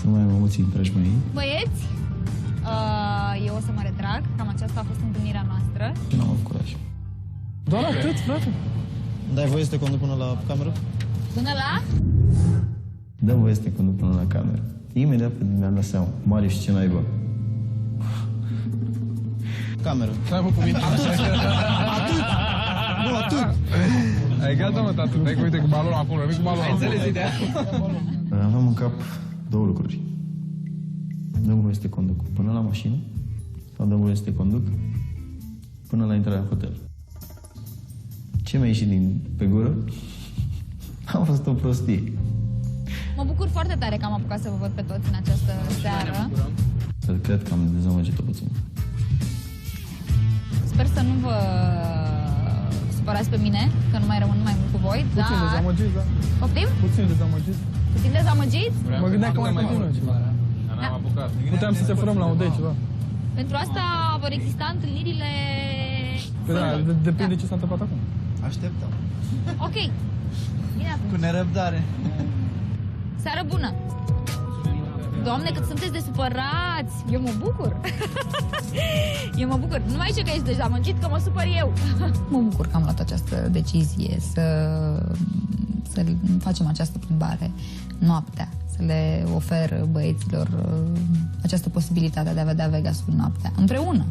Nu mai am emoții, dragi mei. Băieți, eu o să mă retrag. Cam aceasta a fost întâlnirea noastră. Și n-am avut curaj. Doar atât, frate? Dai voie să te conduc până la cameră? Până la... Dă voie să te conduc până la cameră. Imediat mi-am dat seama. Marius, ce naiba? Cameră. Stai cu mine. Atât! Nu, atât! Ai gata, mă, tatu. Dai că uite cu balonul acolo. Rămâi cu balonul. Ai înțeles ideea? Aveam în cap două lucruri. Dăm voie să te conduc până la mașină sau dăm voie să te conduc până la intrarea în hotel. Ce mi-a ieșit pe gură? A fost o prostie. Mă bucur foarte tare că am apucat să vă văd pe toți în această seară. Cred că am dezamăgit-o puțin. Sper să nu vă supărați pe mine, că nu mai rămân mai mult cu voi, Puțin dezamăgit, da. Poftim? Puțin dezamăgit. Puțin dezamăgit? Mă gândeam că mai continuă ceva. Da. Puteam să te furăm la un date, ceva. Pentru asta vor exista întâlnirile... Păi da, depinde ce s-a întâmplat acum. Așteptăm. Ok. Bine atunci. Cu nerăbdare. Seară bună! Doamne, cât sunteți de supărați! Eu mă bucur! Eu mă bucur. Nu mai zice că ești dezamăgit, că mă supăr eu. Mă bucur că am luat această decizie să facem această plimbare noaptea, să le ofer băieților această posibilitate de a vedea Vegasul noaptea, împreună.